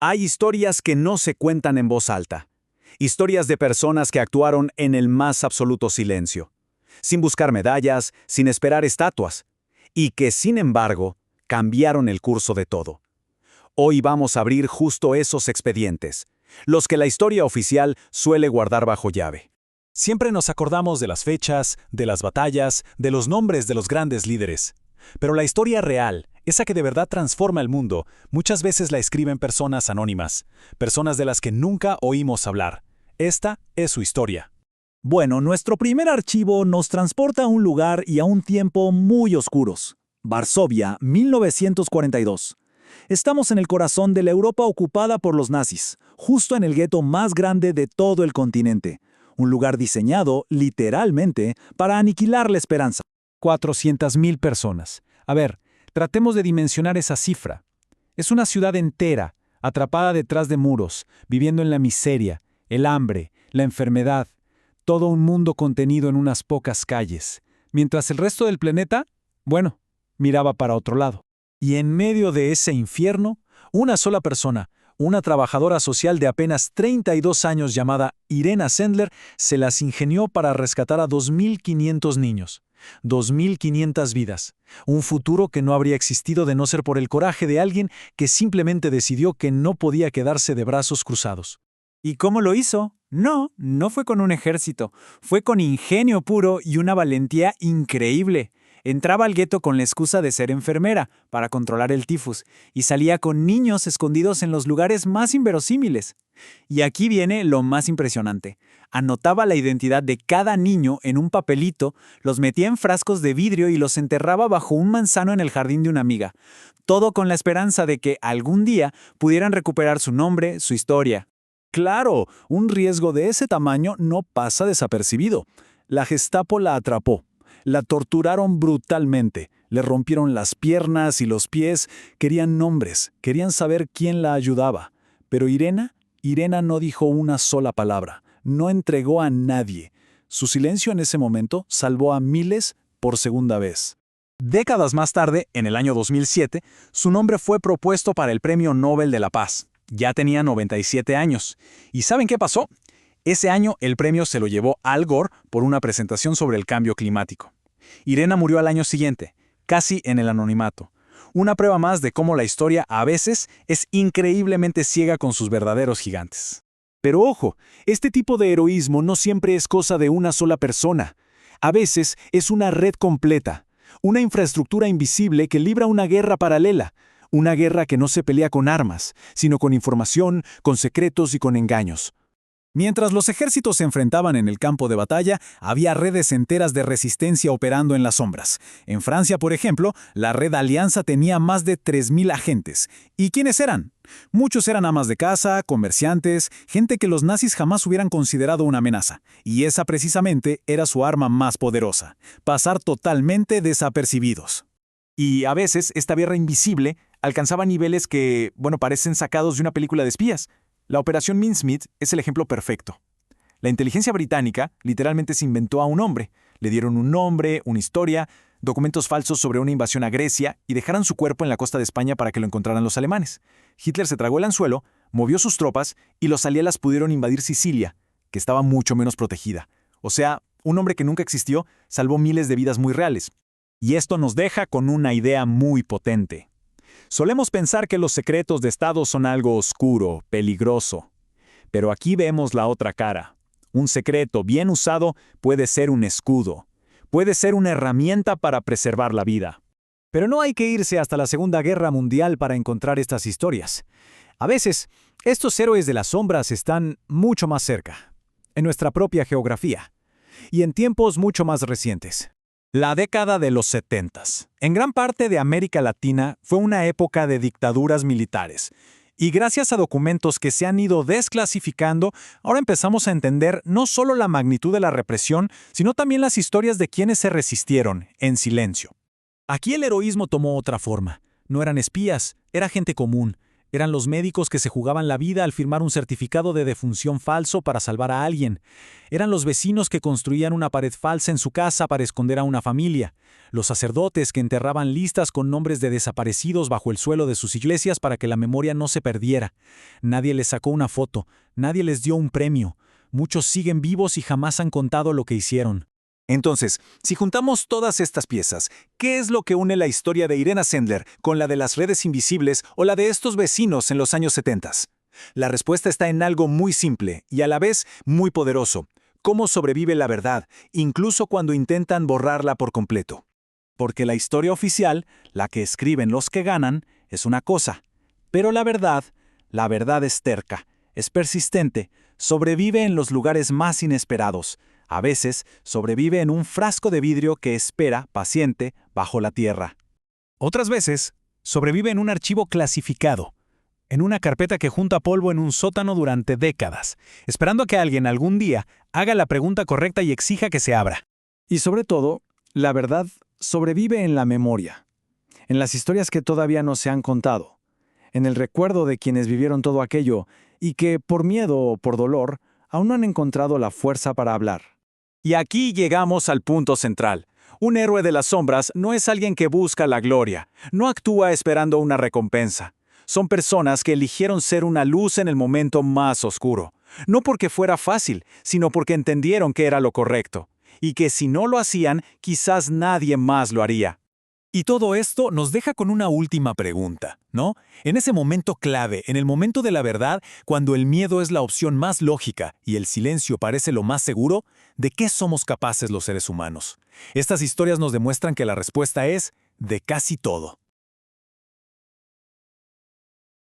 Hay historias que no se cuentan en voz alta. Historias de personas que actuaron en el más absoluto silencio, sin buscar medallas, sin esperar estatuas, y que, sin embargo, cambiaron el curso de todo. Hoy vamos a abrir justo esos expedientes, los que la historia oficial suele guardar bajo llave. Siempre nos acordamos de las fechas, de las batallas, de los nombres de los grandes líderes. Pero la historia real, esa que de verdad transforma el mundo, muchas veces la escriben personas anónimas, personas de las que nunca oímos hablar. Esta es su historia. Bueno, nuestro primer archivo nos transporta a un lugar y a un tiempo muy oscuros. Varsovia, 1942. Estamos en el corazón de la Europa ocupada por los nazis, justo en el gueto más grande de todo el continente. Un lugar diseñado, literalmente, para aniquilar la esperanza. 400.000 personas. A ver, tratemos de dimensionar esa cifra. Es una ciudad entera, atrapada detrás de muros, viviendo en la miseria, el hambre, la enfermedad, todo un mundo contenido en unas pocas calles, mientras el resto del planeta, bueno, miraba para otro lado. Y en medio de ese infierno, una sola persona, una trabajadora social de apenas 32 años llamada Irena Sendler, se las ingenió para rescatar a 2.500 niños. 2.500 vidas, un futuro que no habría existido de no ser por el coraje de alguien que simplemente decidió que no podía quedarse de brazos cruzados. ¿Y cómo lo hizo? No fue con un ejército, fue con ingenio puro y una valentía increíble. Entraba al gueto con la excusa de ser enfermera, para controlar el tifus, y salía con niños escondidos en los lugares más inverosímiles. Y aquí viene lo más impresionante. Anotaba la identidad de cada niño en un papelito, los metía en frascos de vidrio y los enterraba bajo un manzano en el jardín de una amiga. Todo con la esperanza de que algún día pudieran recuperar su nombre, su historia. Claro, un riesgo de ese tamaño no pasa desapercibido. La Gestapo la atrapó. La torturaron brutalmente, le rompieron las piernas y los pies, querían nombres, querían saber quién la ayudaba. Pero Irena no dijo una sola palabra, no entregó a nadie. Su silencio en ese momento salvó a miles por segunda vez. Décadas más tarde, en el año 2007, su nombre fue propuesto para el Premio Nobel de la Paz. Ya tenía 97 años. ¿Y saben qué pasó? Ese año el premio se lo llevó Al Gore por una presentación sobre el cambio climático. Irena murió al año siguiente, casi en el anonimato. Una prueba más de cómo la historia a veces es increíblemente ciega con sus verdaderos gigantes. Pero ojo, este tipo de heroísmo no siempre es cosa de una sola persona. A veces es una red completa, una infraestructura invisible que libra una guerra paralela. Una guerra que no se pelea con armas, sino con información, con secretos y con engaños. Mientras los ejércitos se enfrentaban en el campo de batalla, había redes enteras de resistencia operando en las sombras. En Francia, por ejemplo, la red Alianza tenía más de 3.000 agentes. ¿Y quiénes eran? Muchos eran amas de casa, comerciantes, gente que los nazis jamás hubieran considerado una amenaza. Y esa precisamente era su arma más poderosa: pasar totalmente desapercibidos. Y a veces esta guerra invisible alcanzaba niveles que, parecen sacados de una película de espías. La Operación Mincemeat es el ejemplo perfecto. La inteligencia británica literalmente se inventó a un hombre. Le dieron un nombre, una historia, documentos falsos sobre una invasión a Grecia y dejaron su cuerpo en la costa de España para que lo encontraran los alemanes. Hitler se tragó el anzuelo, movió sus tropas y los aliados pudieron invadir Sicilia, que estaba mucho menos protegida. O sea, un hombre que nunca existió salvó miles de vidas muy reales. Y esto nos deja con una idea muy potente. Solemos pensar que los secretos de Estado son algo oscuro, peligroso. Pero aquí vemos la otra cara. Un secreto bien usado puede ser un escudo. Puede ser una herramienta para preservar la vida. Pero no hay que irse hasta la Segunda Guerra Mundial para encontrar estas historias. A veces, estos héroes de las sombras están mucho más cerca, en nuestra propia geografía, y en tiempos mucho más recientes. La década de los 70s, en gran parte de América Latina, fue una época de dictaduras militares. Y gracias a documentos que se han ido desclasificando, ahora empezamos a entender no solo la magnitud de la represión, sino también las historias de quienes se resistieron, en silencio. Aquí el heroísmo tomó otra forma. No eran espías, era gente común. Eran los médicos que se jugaban la vida al firmar un certificado de defunción falso para salvar a alguien. Eran los vecinos que construían una pared falsa en su casa para esconder a una familia. Los sacerdotes que enterraban listas con nombres de desaparecidos bajo el suelo de sus iglesias para que la memoria no se perdiera. Nadie les sacó una foto, nadie les dio un premio. Muchos siguen vivos y jamás han contado lo que hicieron. Entonces, si juntamos todas estas piezas, ¿qué es lo que une la historia de Irena Sendler con la de las redes invisibles o la de estos vecinos en los años 70? La respuesta está en algo muy simple y a la vez muy poderoso. ¿Cómo sobrevive la verdad, incluso cuando intentan borrarla por completo? Porque la historia oficial, la que escriben los que ganan, es una cosa. Pero la verdad es terca, es persistente, sobrevive en los lugares más inesperados. A veces, sobrevive en un frasco de vidrio que espera, paciente, bajo la tierra. Otras veces, sobrevive en un archivo clasificado, en una carpeta que junta polvo en un sótano durante décadas, esperando a que alguien algún día haga la pregunta correcta y exija que se abra. Y sobre todo, la verdad sobrevive en la memoria, en las historias que todavía no se han contado, en el recuerdo de quienes vivieron todo aquello y que, por miedo o por dolor, aún no han encontrado la fuerza para hablar. Y aquí llegamos al punto central. Un héroe de las sombras no es alguien que busca la gloria, no actúa esperando una recompensa. Son personas que eligieron ser una luz en el momento más oscuro. No porque fuera fácil, sino porque entendieron que era lo correcto. Y que si no lo hacían, quizás nadie más lo haría. Y todo esto nos deja con una última pregunta, ¿no? En ese momento clave, en el momento de la verdad, cuando el miedo es la opción más lógica y el silencio parece lo más seguro, ¿de qué somos capaces los seres humanos? Estas historias nos demuestran que la respuesta es de casi todo.